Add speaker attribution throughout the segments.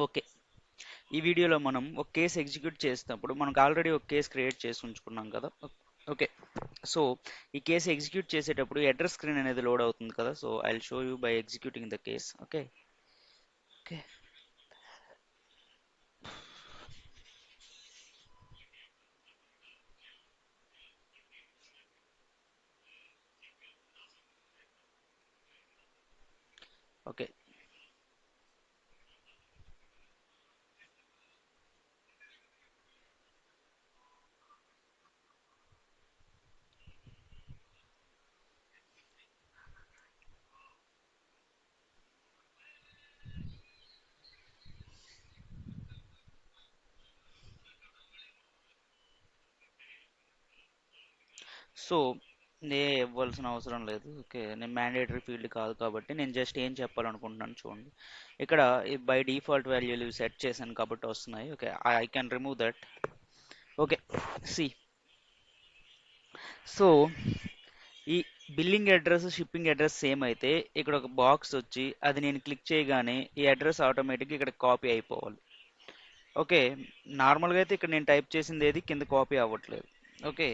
Speaker 1: Okay. ఈ వీడియోలో మనం ఒక కేస్ ఎగ్జిక్యూట్ చేసినప్పుడు మనకు ఆల్రెడీ ఒక కేస్ క్రియేట్ చేసి ఉంచుకున్నాం కదా. ఓకే. సో ఈ కేసు ఎగ్జిక్యూట్ చేసేటప్పుడు అడ్రస్ స్క్రీన్ అనేది లోడ్ అవుతుంది కదా. So I will show you by executing the case. Okay. Okay. Okay. So ఇవ్వాల్సిన అవసరం లేదు. ఓకే. నేను మ్యాండేటరీ ఫీల్డ్ కాదు కాబట్టి నేను జస్ట్ ఏం చెప్పాలనుకుంటున్నాను చూడండి. ఇక్కడ బై డిఫాల్ట్ వాల్యూలు సెట్ చేశాను కాబట్టి వస్తున్నాయి. Okay. I can remove that. Okay. C. So ఈ billing address shipping address same అయితే ఇక్కడ ఒక బాక్స్ వచ్చి అది నేను క్లిక్ చేయగానే ఈ అడ్రస్ ఆటోమేటిక్గా ఇక్కడ కాపీ అయిపోవాలి. ఓకే. నార్మల్గా అయితే ఇక్కడ నేను టైప్ చేసింది ఏది కింద కాపీ అవ్వట్లేదు. ఓకే.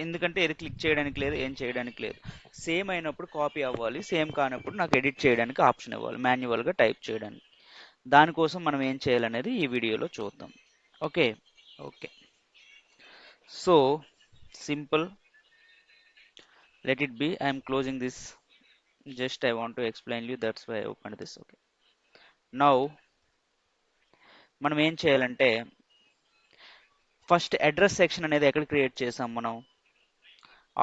Speaker 1: ఎందుకంటే ఏది క్లిక్ చేయడానికి లేదు, ఏం చేయడానికి లేదు. సేమ్ అయినప్పుడు కాపీ అవ్వాలి, సేమ్ కానప్పుడు నాకు ఎడిట్ చేయడానికి ఆప్షన్ ఇవ్వాలి, మాన్యువల్గా టైప్ చేయడానికి. దానికోసం మనం ఏం చేయాలనేది ఈ వీడియోలో చూద్దాం. Okay. Okay. So simple, let it be. I am closing this. Just I want to explain you, that's why I opened this. Okay. Now మనం ఏం చేయాలంటే ఫస్ట్ అడ్రస్ సెక్షన్ అనేది ఎక్కడ క్రియేట్ చేసాం మనం?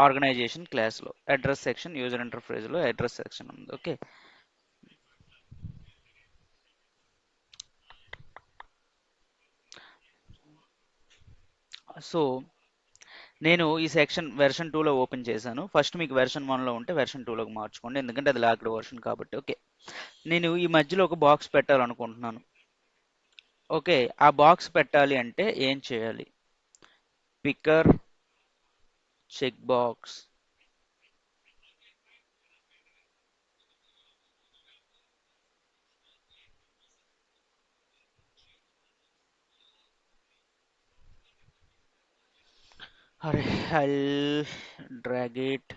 Speaker 1: ఆర్గనైజేషన్ క్లాస్లో అడ్రస్ సెక్షన్, యూజర్ ఇంటర్ఫేస్లో address section ఉంది. ఓకే. సో నేను ఈ సెక్షన్ వెర్షన్ 2లో ఓపెన్ చేశాను. ఫస్ట్ మీకు వెర్షన్ 1లో ఉంటే వెర్షన్ 2లోకి మార్చుకోండి, ఎందుకంటే అది లాక్డ్ వర్షన్ కాబట్టి. ఓకే. నేను ఈ మధ్యలో ఒక బాక్స్ పెట్టాలనుకుంటున్నాను. ఓకే. ఆ బాక్స్ పెట్టాలి అంటే ఏం చేయాలి? Picker check box. అరే, I'll drag it.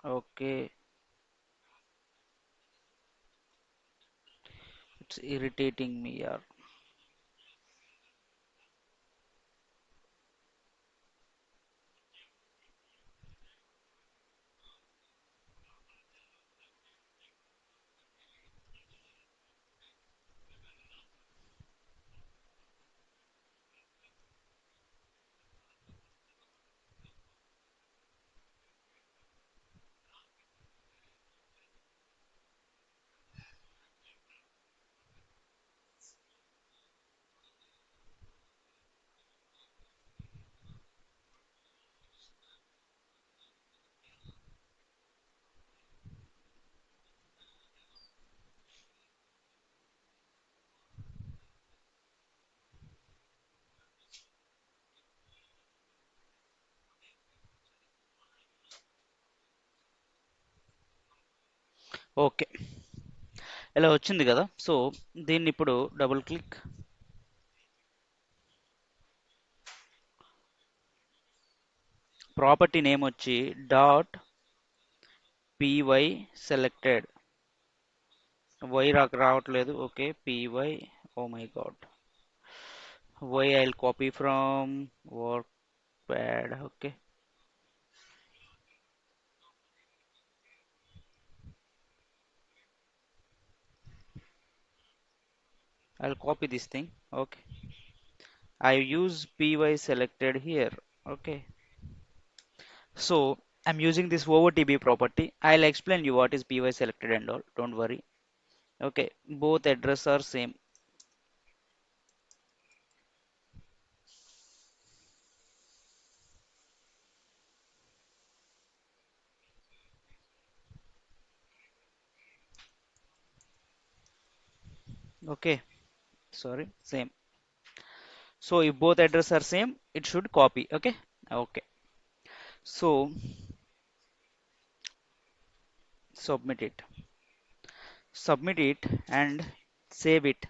Speaker 1: Okay, it's irritating me, yaar. Okay. ఇలా వచ్చింది కదా. సో దీన్ని ఇప్పుడు డబుల్ క్లిక్. ప్రాపర్టీ నేమ్ వచ్చి డాట్ పీవై సెలెక్టెడ్. వై రావట్లేదు. Okay. Py. Oh my god. Why I copy from work pad. Okay. I'll copy this thing. Okay. I use py selected here. Okay. So I'm using this OOTB property. I'll explain you what is py selected and all. Don't worry. Okay. Both address are same. Okay. Sorry. Same. So if both address are same, it should copy. Okay. Okay. So submit it. Submit it and Save it.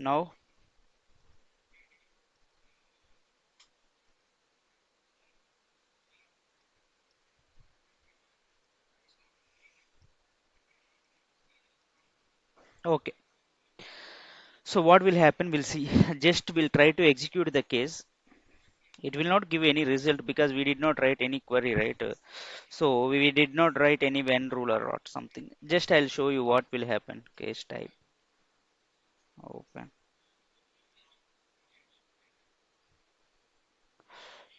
Speaker 1: Now, okay. So what will happen? We'll see. Just we'll try to execute the case. It will not give any result because we did not write any query, right? So we did not write any when rule or something. Just I'll show you what will happen. Case type open,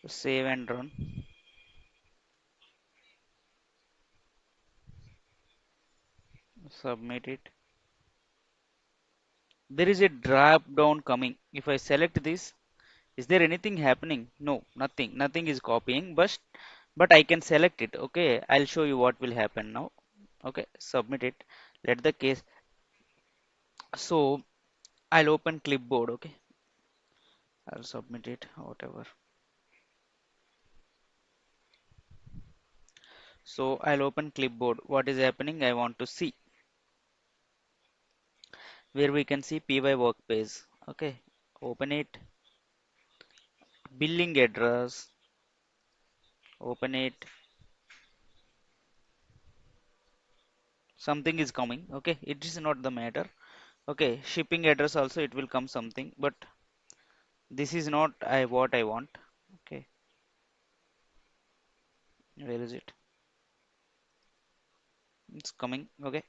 Speaker 1: save and run, submit it. There is a drop down coming. If I select this, is there anything happening? No, nothing. Nothing is copying, but I can select it. Okay, I'll show you what will happen now. Okay, submit it. Let the case. So I'll open clipboard. Okay, I'll submit it. Whatever. So I'll open clipboard. What is happening? I want to see where we can see py work page. Okay, open it. Billing address. Open it. Something is coming. Okay, it is not the matter. Okay, shipping address also it will come something, but this is not what I want. Okay, where is it? It's coming. Okay,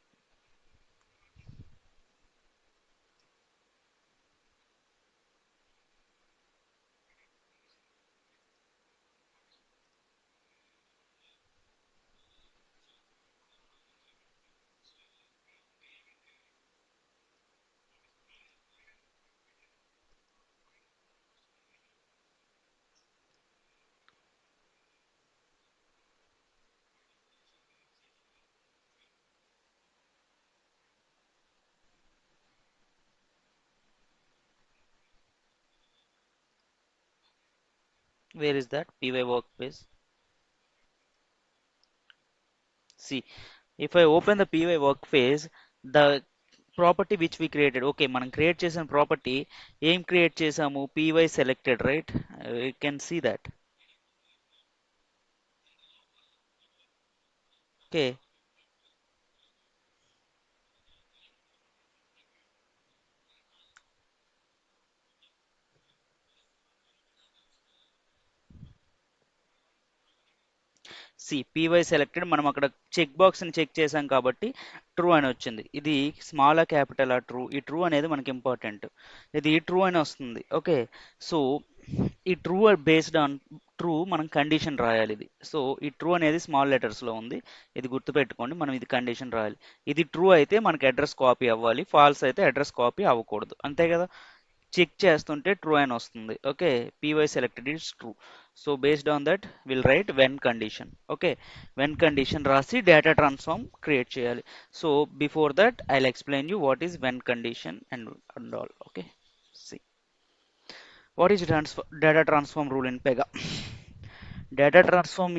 Speaker 1: where is that py workspace? See, if I open the py workspace, the property which we created, okay, మనం create చేసిన property ఏం create చేసాము py selected, right? You can see that. Okay, see py selected మనం అక్కడ check box ని check చేసాం కాబట్టి true అని వచ్చింది. ఇది స్మాల్ క్యాపిటల్ ఆ ట్రూ, ఈ ట్రూ అనేది మనకి ఇంపార్టెంట్. ఇది ట్రూ అని వస్తుంది. ఓకే, సో ఈ ట్రూ బేస్డ్ ఆన్ ట్రూ మనం కండిషన్ రాయాలి ఇది. సో ఈ ట్రూ అనేది స్మాల్ లెటర్స్ లో ఉంది, ఇది గుర్తుపెట్టుకోండి. మనం ఇది కండిషన్ రాయాలి. ఇది ట్రూ అయితే మనకి అడ్రస్ కాపీ అవ్వాలి, ఫాల్స్ అయితే అడ్రస్ కాపీ అవ్వకూడదు, అంతే కదా. చెక్ చేస్తుంటే ట్రూ అని వస్తుంది. Okay, py selected is true. So based on that will write when condition. Okay, when condition రాసి డేటా ట్రాన్స్ఫార్మ్ క్రియేట్ చేయాలి. So before that I explain you what is when condition and all. Okay, see what is data transform rule in pega. Data transform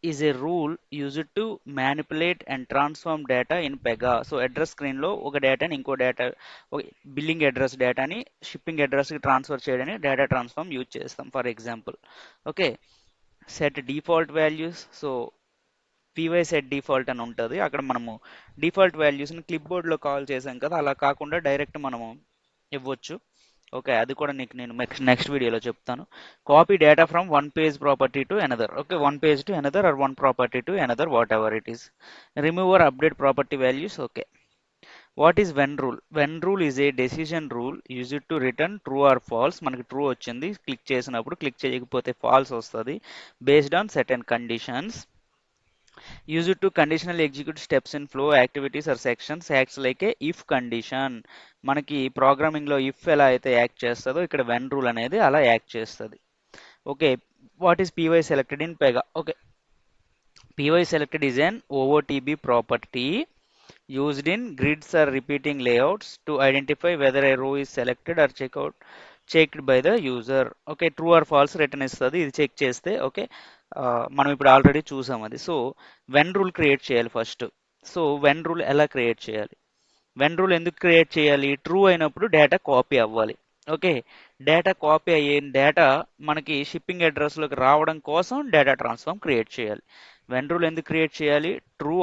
Speaker 1: is a rule used to manipulate and transform data in pega. So address screen లో ఒక డేటాని ఇంకో data, billing address డేటాని shipping address కి transfer చేయడానికి data transform use చేస్తాం. For example, okay, set default values. So py set default అని ఉంటుంది, అక్కడ మనము డిఫాల్ట్ వాల్యూస్ని క్లిప్ బోర్డ్లో కాల్ చేసాం కదా, అలా కాకుండా డైరెక్ట్ మనము ఇవ్వచ్చు. ఓకే, అది కూడా నీకు నేను నెక్స్ట్ వీడియోలో చెప్తాను. Copy data from one page property to another. Okay, one page to another or one property to another, whatever it is. Remove or update property values. Okay, what is when rule? When rule is a decision rule used to return true or false. మనకి true వచ్చింది click చేసినప్పుడు, click చేయకపోతే false వస్తుంది. Based on certain conditions. Used to conditionally execute steps in flow activities or sections, acts like a if condition. మనకి programming లో if ఎలా అయితే act చేస్తుందో ఇక్కడ వెన్ రూల్ అనేది అలా యాక్ట్ చేస్తుంది. Okay, what is py selected in Pega? Okay, py selected is an OOTB property used in grids or repeating layouts to identify whether a row is selected or check out checked by the user. Okay, true or false return ఇస్తుంది, ఇది check చేస్తే. Okay, మనం ఇప్పుడు already చూసాం అది. So when rule create చేయాలి first. So when rule ఎలా create చేయాలి? వెన్ రూల్ ఎందుకు క్రియేట్ చేయాలి? ట్రూ అయినప్పుడు డేటా కాపీ అవ్వాలి. ఓకే, డేటా కాపీ అయ్యే డేటా మనకి షిప్పింగ్ అడ్రస్లోకి రావడం కోసం డేటా ట్రాన్స్ఫార్మ్ క్రియేట్ చేయాలి. వెన్ రూల్ ఎందుకు క్రియేట్ చేయాలి? ట్రూ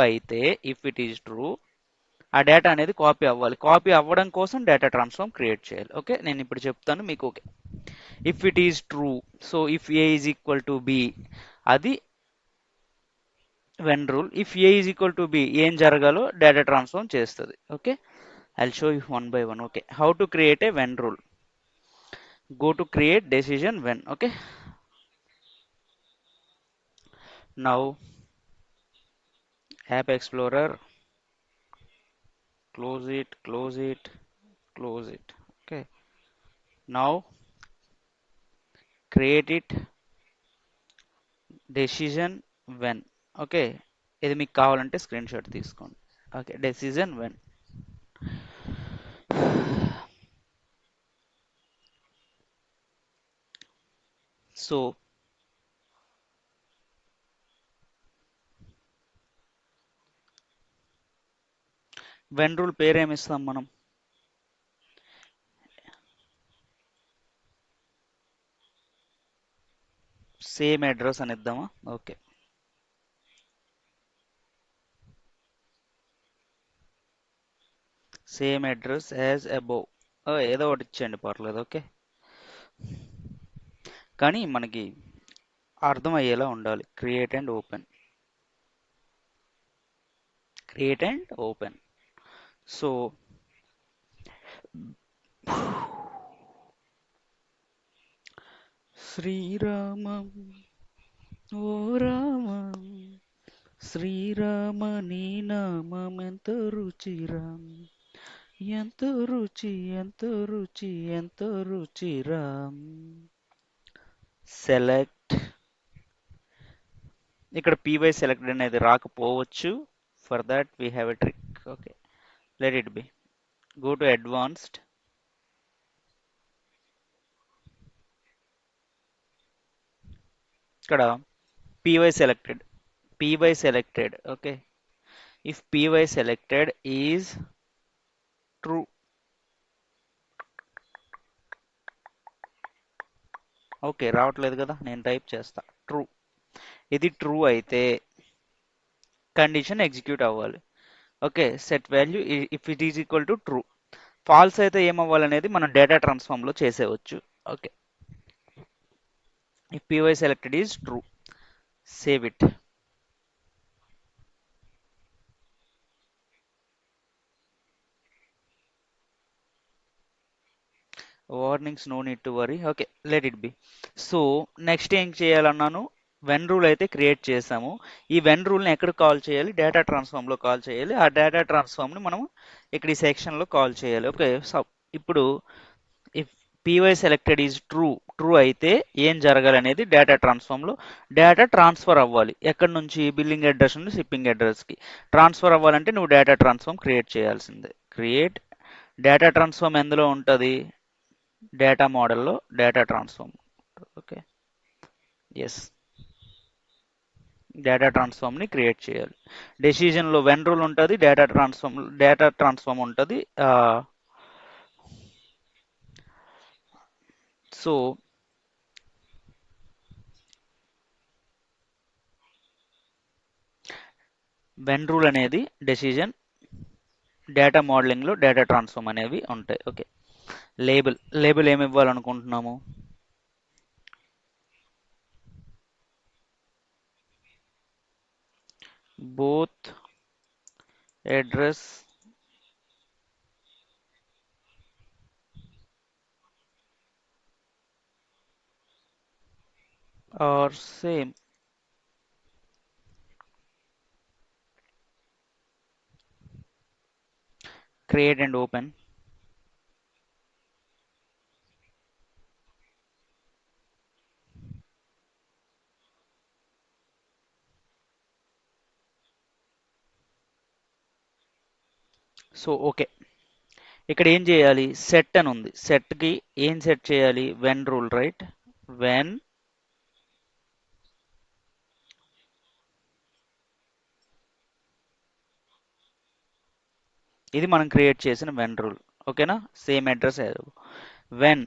Speaker 1: అయితే ఇఫ్ ఇట్ ఈజ్ ట్రూ, ఆ డేటా అనేది కాపీ అవ్వాలి. కాపీ అవ్వడం కోసం డేటా ట్రాన్స్ఫార్మ్ క్రియేట్ చేయాలి. ఓకే, నేను ఇప్పుడు చెప్తాను మీకు. Okay, if it is true, so if A is equal to B, అది when rule. If A is equal to B, ఏం జరగాలో డేటా ట్రాన్స్ఫార్మ్ చేస్తుంది. Okay, I'll show you one by one. Okay, how to create a when rule? Go to create decision when. Okay, now App Explorer, close it, close it, close it. Okay, now create it decision when. Okay, ఇది మీకు కావాలంటే screen shot తీసుకోండి. Okay, decision when. So when rule పేరు ఏమి ఇస్తాం మనం? Same address అని ఇద్దామా? Okay, same address as above. ఏదో ఒకటి ఇచ్చేయండి, పర్లేదు. ఓకే, కానీ మనకి అర్థమయ్యేలా ఉండాలి. Create and open, create and open. So శ్రీరామం ఓ రామ, శ్రీరామ నీ నామం ఎంతో రుచిరా, ఎంతో రుచి, ఎంతో రుచి, ఎంతో రుచిరా. సెలెక్ట్, ఇక్కడ పీవై సెలెక్ట్ అనేది రాకపోవచ్చు. For that we have a trick. Okay, let it be. Go to advanced, ఇక్కడ py selected. Okay, if py selected is true. Okay, రావట్లేదు కదా, నేను టైప్ చేస్తా. ట్రూ, ఇది ట్రూ అయితే కండిషన్ ఎగ్జిక్యూట్ అవ్వాలి. Okay, set value if it is equal to true. False అయితే ఏమవ్వాలనేది మనం డేటా ట్రాన్స్ఫార్మ్ లో చేసేవచ్చు. Okay, if py selected is true, save it. Warnings, no need to worry. Okay, let it be. So next ఏం చేయాలన్నాను? When rule అయితే create చేసాము. ఈ వెన్ రూల్ని ఎక్కడ కాల్ చేయాలి? డేటా ట్రాన్స్ఫార్మ్లో కాల్ చేయాలి. ఆ డేటా ట్రాన్స్ఫార్మ్ని మనం ఇక్కడ ఈ సెక్షన్లో కాల్ చేయాలి. ఓకే, సో ఇప్పుడు if PY selected is true, true అయితే ఏం జరగాలనేది డేటా ట్రాన్స్ఫార్మ్లో డేటా ట్రాన్స్ఫర్ అవ్వాలి. ఎక్కడి నుంచి? బిల్లింగ్ అడ్రస్ నుండి షిప్పింగ్ అడ్రస్కి ట్రాన్స్ఫర్ అవ్వాలంటే నువ్వు డేటా ట్రాన్స్ఫార్మ్ క్రియేట్ చేయాల్సిందే. క్రియేట్ డేటా ట్రాన్స్ఫార్మ్ ఎందులో ఉంటుంది? డేటా మోడల్లో data transform. Okay, yes, data ట్రాన్స్ఫార్మ్ని క్రియేట్ చేయాలి. డెసిజన్లో వెన్ రూల్ ఉంటుంది, డేటా ట్రాన్స్ఫార్మ్ ఉంటుంది. సో వెన్ రూల్ అనేది డెసిజన్, డేటా మోడలింగ్లో డేటా ట్రాన్స్ఫార్మ్ అనేవి ఉంటాయి. ఓకే, లేబుల్, లేబుల్ ఏమి ఇవ్వాలనుకుంటున్నాము? Both address are same. Create and open. So okay, ఇక్కడ ఏం చేయాలి? సెట్ అని ఉంది. సెట్ కి ఏం సెట్ చేయాలి? When rule, right? వెన్, ఇది మనం క్రియేట్ చేసిన వెన్ రూల్. ఓకేనా? సేమ్ అడ్రస్ వెన్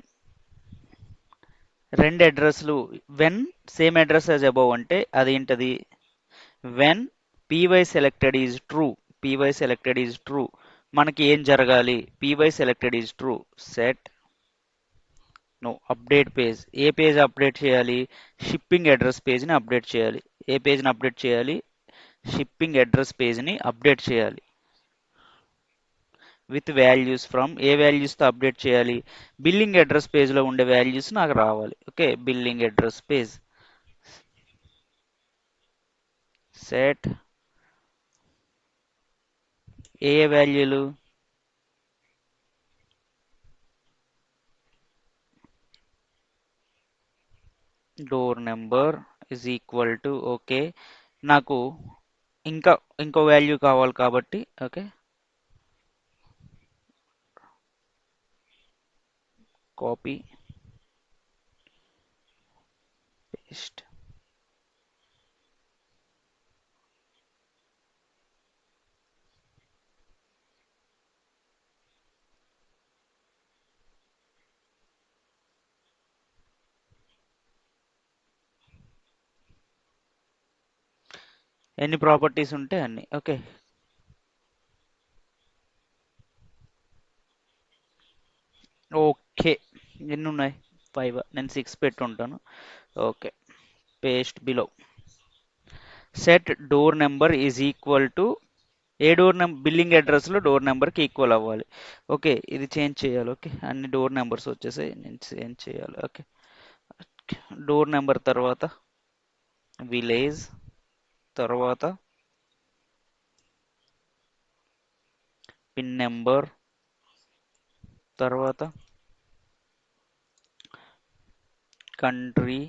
Speaker 1: రెండు అడ్రస్లు, when same address as above అంటే అదేంటది? When py selected is true, py selected is true, మనకి ఏం జరగాలి? py selected is true, set no update page. ఏ పేజ్ అప్డేట్ చేయాలి? షిప్పింగ్ అడ్రస్ పేజ్ని అప్డేట్ చేయాలి. ఏ పేజ్ని అప్డేట్ చేయాలి? షిప్పింగ్ అడ్రస్ పేజ్ని అప్డేట్ చేయాలి. విత్ వాల్యూస్ ఫ్రమ్, ఏ వాల్యూస్తో అప్డేట్ చేయాలి? బిల్లింగ్ అడ్రస్ పేజ్లో ఉండే వాల్యూస్ నాకు రావాలి. Okay, billing address page set ఏ వాల్యూలు? Door number is equal to, okay, నాకు ఇంకా ఇంకో వాల్యూ కావాలి కాబట్టి ఓకే, కాపీ పేస్ట్. ఎన్ని ప్రాపర్టీస్ ఉంటే అన్ని. ఓకే, ఓకే, ఎన్ని ఉన్నాయి? 5. నేను 6 పెట్టుంటాను. Okay, paste below. Set door number is equal to, ఏ డోర్ నెంబర్? బిల్లింగ్ అడ్రస్లో డోర్ నెంబర్కి ఈక్వల్ అవ్వాలి. ఓకే, ఇది చేంజ్ చేయాలి. ఓకే, అన్ని డోర్ నెంబర్స్ వచ్చేసాయి, నేను చేంజ్ చేయాలి. ఓకే, డోర్ నెంబర్ తర్వాత విలేజ్, తర్వాత పిన్ నెంబర్, తర్వాత కంట్రీ,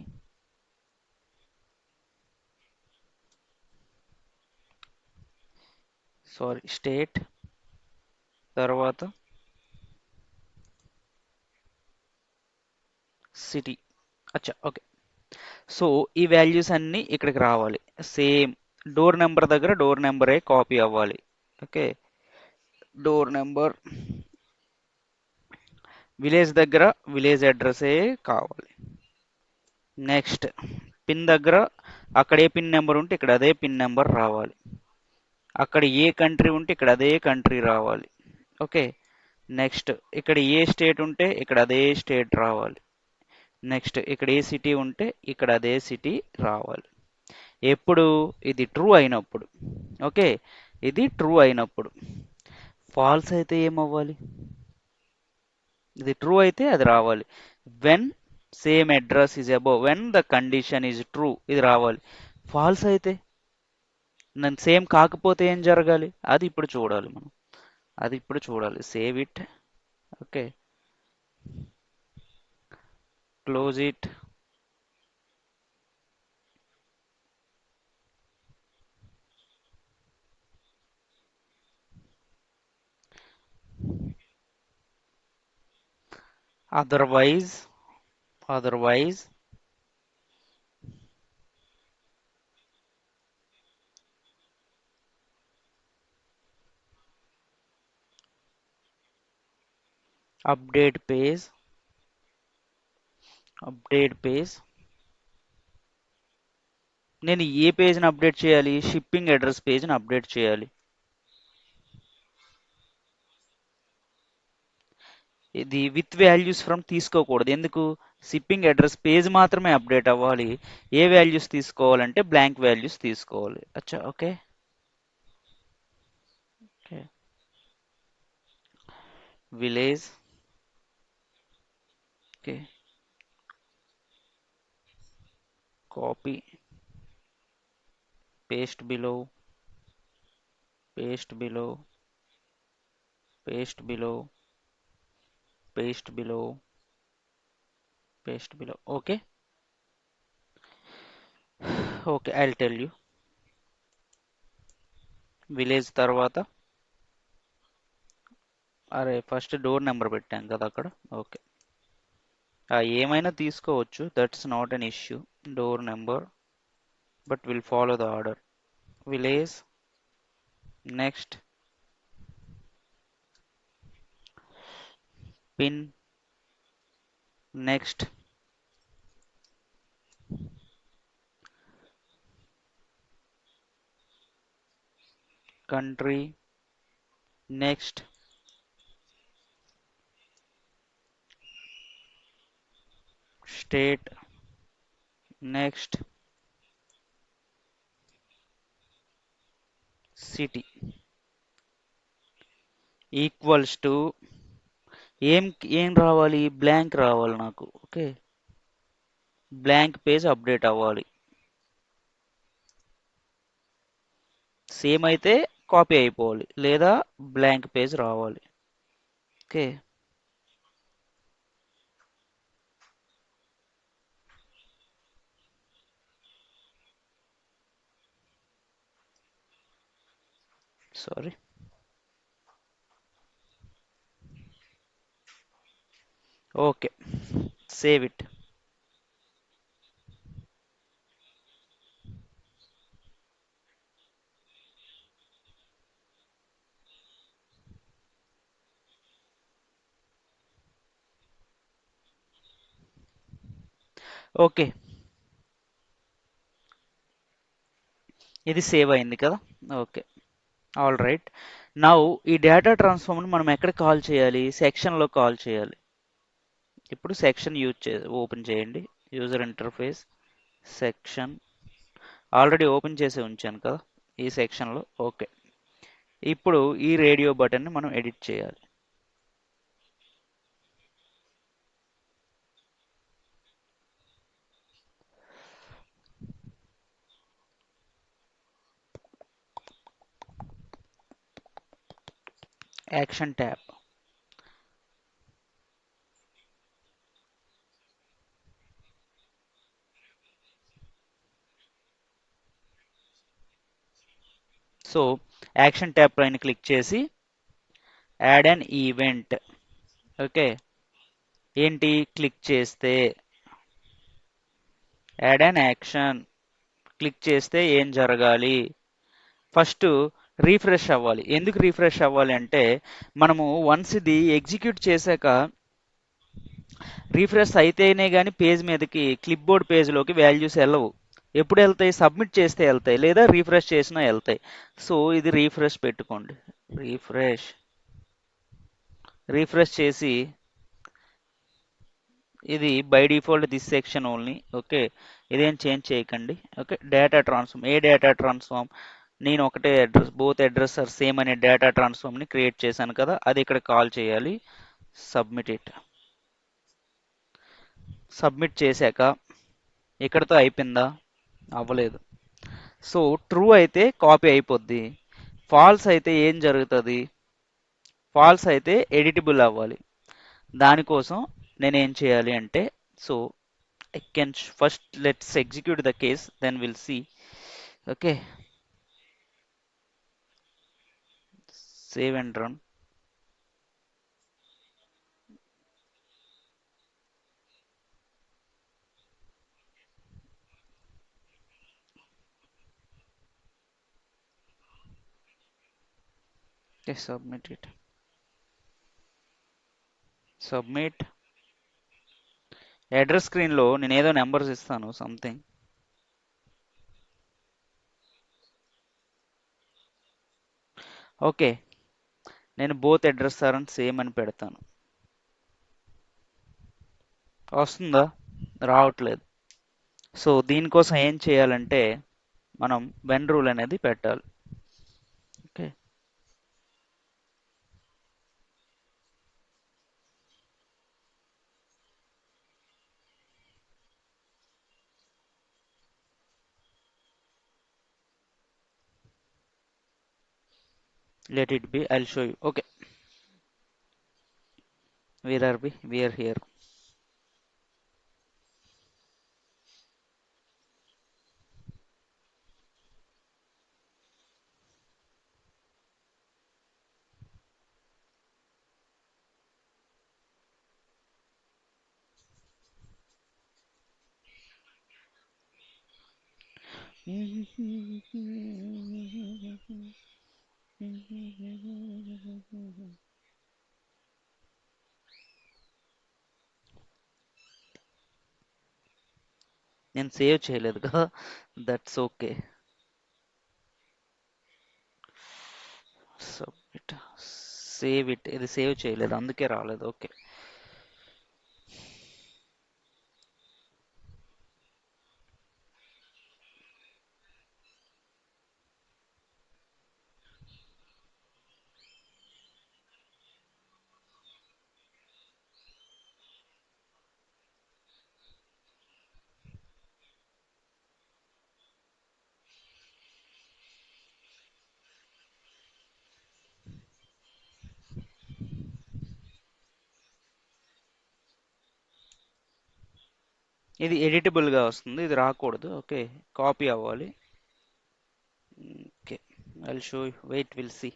Speaker 1: సారీ స్టేట్, తర్వాత సిటీ. అచ్చా, ఓకే. సో ఈ వాల్యూస్ అన్నీ ఇక్కడికి రావాలి. సేమ్ డోర్ నెంబర్ దగ్గర డోర్ నెంబరే కాపీ అవ్వాలి. ఓకే, డోర్ నెంబర్, విలేజ్ దగ్గర విలేజ్ అడ్రస్సే కావాలి. నెక్స్ట్ పిన్ దగ్గర అక్కడ ఏ పిన్ నెంబర్ ఉంటే ఇక్కడ అదే పిన్ నెంబర్ రావాలి. అక్కడ ఏ కంట్రీ ఉంటే ఇక్కడ అదే కంట్రీ రావాలి. ఓకే, నెక్స్ట్ ఇక్కడ ఏ స్టేట్ ఉంటే ఇక్కడ అదే స్టేట్ రావాలి. నెక్స్ట్ ఇక్కడ ఏ సిటీ ఉంటే ఇక్కడ అదే సిటీ రావాలి. ఎప్పుడు? ఇది ట్రూ అయినప్పుడు. ఓకే, ఇది ట్రూ అయినప్పుడు. ఫాల్స్ అయితే ఏమవ్వాలి? ఇది ట్రూ అయితే అది రావాలి. When same address is above, when the condition is true, ఇది రావాలి. ఫాల్స్ అయితే, నన్ను సేమ్ కాకపోతే ఏం జరగాలి? అది ఇప్పుడు చూడాలి మనం. అది ఇప్పుడు చూడాలి. Save it. Okay, close it. Otherwise, otherwise update page, update page. నేను ఏ పేజ్ని అప్డేట్ చేయాలి? షిప్పింగ్ అడ్రస్ పేజ్ని అప్డేట్ చేయాలి. ఇది విత్ వాల్యూస్ ఫ్రమ్ తీసుకోకూడదు. ఎందుకు? షిప్పింగ్ అడ్రస్ పేజ్ మాత్రమే అప్డేట్ అవ్వాలి. ఏ వాల్యూస్ తీసుకోవాలంటే బ్లాంక్ వాల్యూస్ తీసుకోవాలి. అచ్చా, okay. Okay, village. Okay, copy, paste below, paste below, paste below, paste below, paste below. Okay, okay, I will tell you. Village తర్వాత అరే ఫస్ట్ డోర్ నెంబర్ పెట్టాం కదా అక్కడ. ఓకే. ఏమైనా తీసుకోవచ్చు, that's not an issue. Door number, but will follow the order. Village, next, pin, next, country, next, state, next, city. Equals to ఏం ఏం రావాలి, బ్లాంక్ రావాలి నాకు. ఓకే, బ్లాంక్ పేజ్ అప్డేట్ అవ్వాలి. సేమ్ అయితే కాపీ అయిపోవాలి, లేదా బ్లాంక్ పేజ్ రావాలి. Okay. Sorry. Okay, save it. Okay, ఇది సేవ్ అయింది కదా. Okay, all right. నౌ ఈ డేటా ట్రాన్స్ఫార్మ్ని మనం ఎక్కడ కాల్ చేయాలి, సెక్షన్లో కాల్ చేయాలి. ఇప్పుడు సెక్షన్ ఓపెన్ చేయండి. User interface, section. Already open చేసి ఉంచాను కదా ఈ సెక్షన్లో. ఓకే, ఇప్పుడు ఈ రేడియో బటన్ని మనం ఎడిట్ చేయాలి. Action tab. So action tab పైన క్లిక్ చేసి యాడ్ అన్ ఈవెంట్. ఓకే, ఏంటి క్లిక్ చేస్తే యాడ్ అన్ యాక్షన్. క్లిక్ చేస్తే ఏం జరగాలి, ఫస్ట్ రీఫ్రెష్ అవ్వాలి. ఎందుకు రీఫ్రెష్ అవ్వాలి అంటే మనము వన్స్ ఇది ఎగ్జిక్యూట్ చేశాక రీఫ్రెష్ అయితేనే కానీ పేజ్ మీదకి క్లిప్ బోర్డ్ పేజ్లోకి వాల్యూస్ వెళ్ళవు. ఎప్పుడు వెళ్తాయి, సబ్మిట్ చేస్తే వెళ్తాయి, లేదా రీఫ్రెష్ చేసినా వెళ్తాయి. సో ఇది రీఫ్రెష్ పెట్టుకోండి. రీఫ్రెష్, రీఫ్రెష్ చేసి ఇది by default this section only. Okay, ఇదేం చేంజ్ చేయకండి. Okay, data transform. ఏ డేటా ట్రాన్స్ఫార్మ్, నేను ఒకటే address, both address are same అనే డేటా ట్రాన్స్ఫార్మ్ని క్రియేట్ చేశాను కదా, అది ఇక్కడ కాల్ చేయాలి. Submit it. సబ్మిట్ చేశాక ఇక్కడతో అయిపోయిందా, అవ్వలేదు. సో ట్రూ అయితే కాపీ అయిపోద్ది, ఫాల్స్ అయితే ఏం జరుగుతుంది, ఫాల్స్ అయితే ఎడిటబుల్ అవ్వాలి. దానికోసం నేను ఏం చేయాలి అంటే, so I can first let's execute the case, then we'll see. Okay, save and run. Okay, submit it. Submit. Address స్క్రీన్లో నేను ఏదో నెంబర్స్ ఇస్తాను సంథింగ్. ఓకే, నేను బోత్ అడ్రస్ ఆర్ సేమ్ అని పెడతాను. వస్తుందా, రావట్లేదు. సో దీనికోసం ఏం చేయాలంటే మనం వెన్ రూల్ అనేది పెట్టాలి. Okay, let it be, I'll show you. Okay, where are we are here. నేను సేవ్ చేయలేదు కదా, that's okay. Submit, save it, ఇది సేవ్ చేయలేదు అందుకే రాలేదు. ఓకే. ఇది ఎడిటబుల్ గా వస్తుంది, ఇది రాకూడదు. ఓకే, కాపీ అవ్వాలి. Okay, I'll show, wait, will see.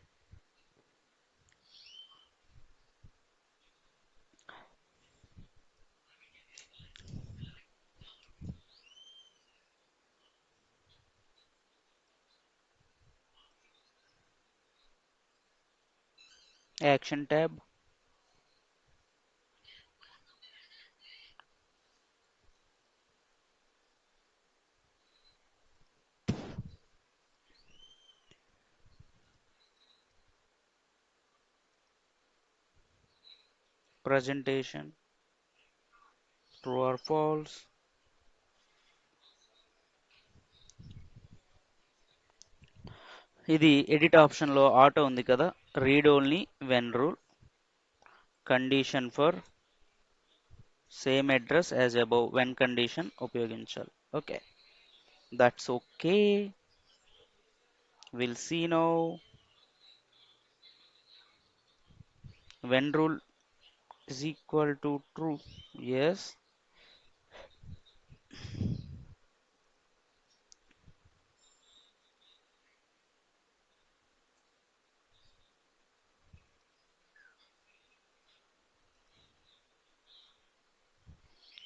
Speaker 1: Action tab, presentation, true or false. ఇది ఎడిట్ ఆప్షన్ లో ఆటో ఉంది కదా, read only when rule, condition for same address as above, when condition ఉపయోగించాలి. Okay, that's okay. Will see now. When rule is equal to true, yes.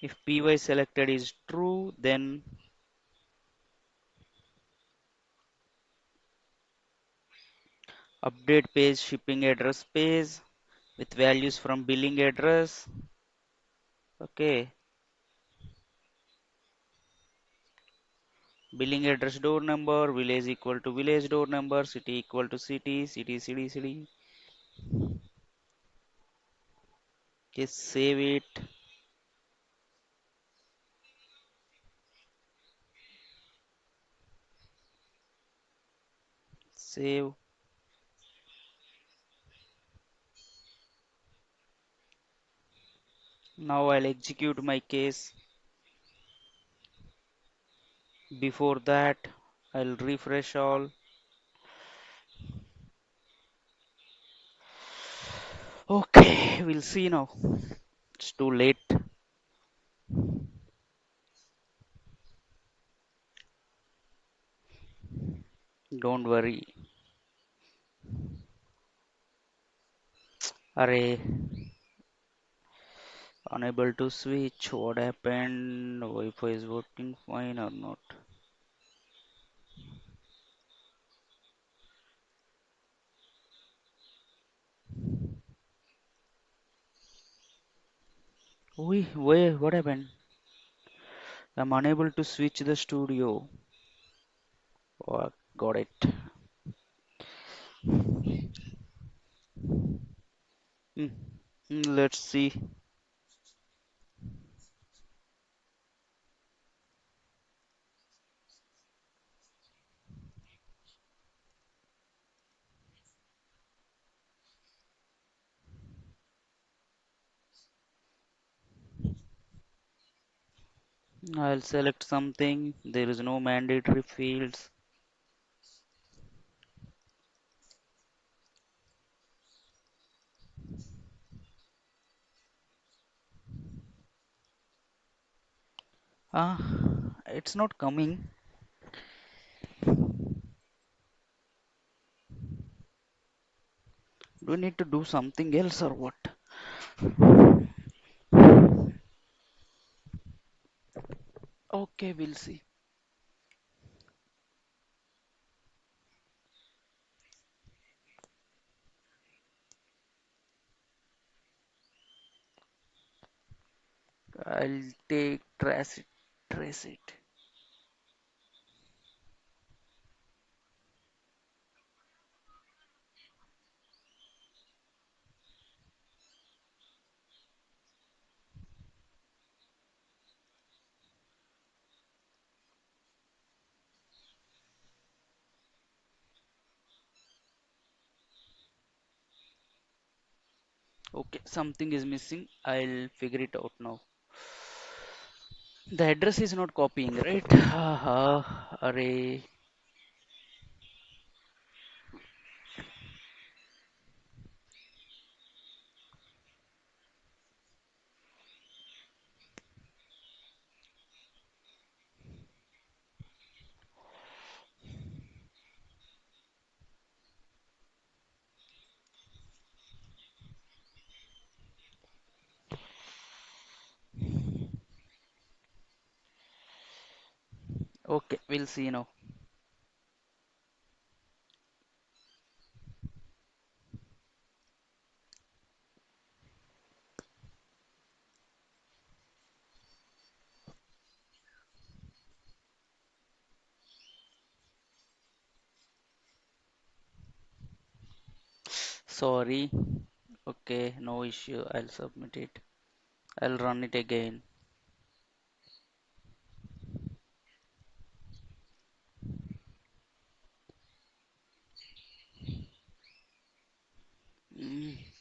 Speaker 1: If py selected is true, then update page shipping address page with values from billing address. Okay, billing address door number, village equal to village door number, city equal to city, city. Okay, save it, save. Now I'll execute my case. Before that, I'll refresh all. Okay, we'll see now. It's too late. Don't worry. Array, unable to switch. What happened? Wi-Fi is working fine or not? Wait, what happened? I'm unable to switch the studio. Oh, got it. Hmm. Let's see. I'll select something. There is no mandatory fields. Ah, it's not coming. Do we need to do something else or what? Okay, we'll see. I'll take trace it. Okay, something is missing. I'll figure it out now. The address is not copying, right? Haha, array. Okay, we'll see now. Sorry. Okay, no issue. I'll submit it. I'll run it again.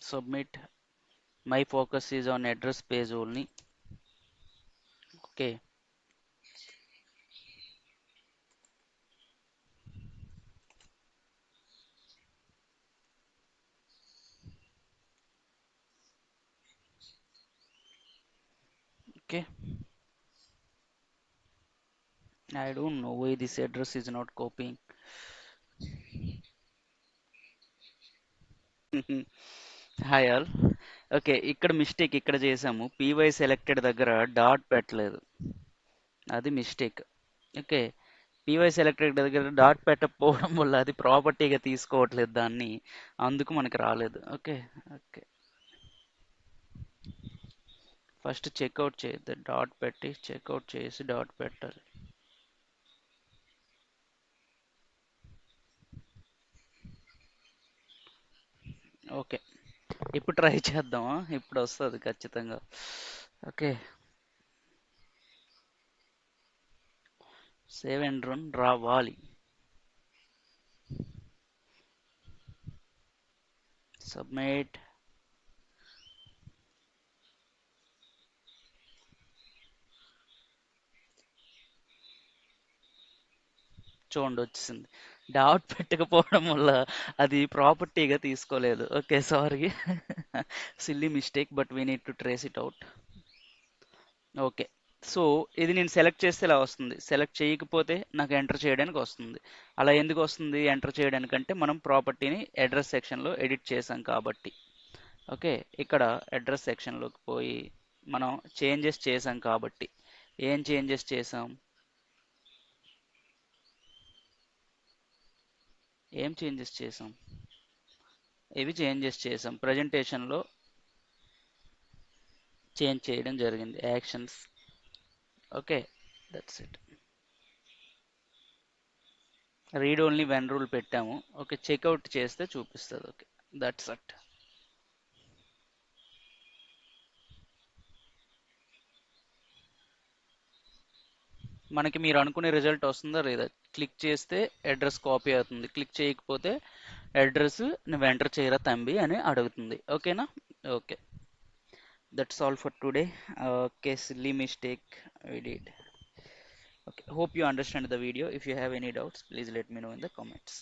Speaker 1: Submit. My focus is on address page only. Okay, okay. I don't know why this address is not copying. Hi all. Okay, ఇక్కడ mistake ఇక్కడ చేసాము. Py selected దగ్గర dot పెట్టలేదు, అది mistake. Okay, py selected దగ్గర dot పెట్టకపోవడం వల్ల అది ప్రాపర్టీగా తీసుకోవట్లేదు దాన్ని, అందుకు మనకి రాలేదు. ఓకే. ఓకే, ఫస్ట్ చెక్అవుట్ చేయద్దు, డాట్ పెట్టి చెక్అవుట్ చేసి డాట్ పెట్టాలి. ఓకే, ఇప్పుడు ట్రై చేద్దామా? ఇప్పుడు వస్తుంది ఖచ్చితంగా. ఓకే, సేవ్ అండ్ రన్ రావాలి. సబ్మిట్. చూడండి వచ్చేసింది. డాట్ పెట్టకపోవడం వల్ల అది ప్రాపర్టీగా తీసుకోలేదు. Okay, sorry. Silly mistake, but we need to trace it out. Okay, so ఇది నేను సెలెక్ట్ చేస్తే ఇలా వస్తుంది, సెలెక్ట్ చేయకపోతే నాకు ఎంటర్ చేయడానికి వస్తుంది. అలా ఎందుకు వస్తుంది ఎంటర్ చేయడానికంటే మనం ప్రాపర్టీని అడ్రస్ సెక్షన్లో ఎడిట్ చేసాం కాబట్టి. ఓకే, ఇక్కడ అడ్రస్ సెక్షన్లోకి పోయి మనం చేంజెస్ చేసాం కాబట్టి. ఏం చేంజెస్ చేసాం? ఏం చేంజెస్ చేసాం? ఇవి చేంజెస్ చేసాం, ప్రజెంటేషన్లో చేంజ్ చేయడం జరిగింది, actions. Okay, that's it. Read only when rule పెట్టాము. ఓకే, చెక్అవుట్ చేస్తే చూపిస్తుంది. Okay, that's it. మనకి మీరు అనుకునే రిజల్ట్ వస్తుందా లేదా? క్లిక్ చేస్తే అడ్రస్ కాపీ అవుతుంది, క్లిక్ చేయకపోతే అడ్రస్ నువ్వు ఎంటర్ చేయరా తంబి అని అడుగుతుంది. ఓకేనా? Okay, that's all for today. Okay, silly mistake we did. Okay, hope you understand the video. If you have any doubts, please let me know in the comments.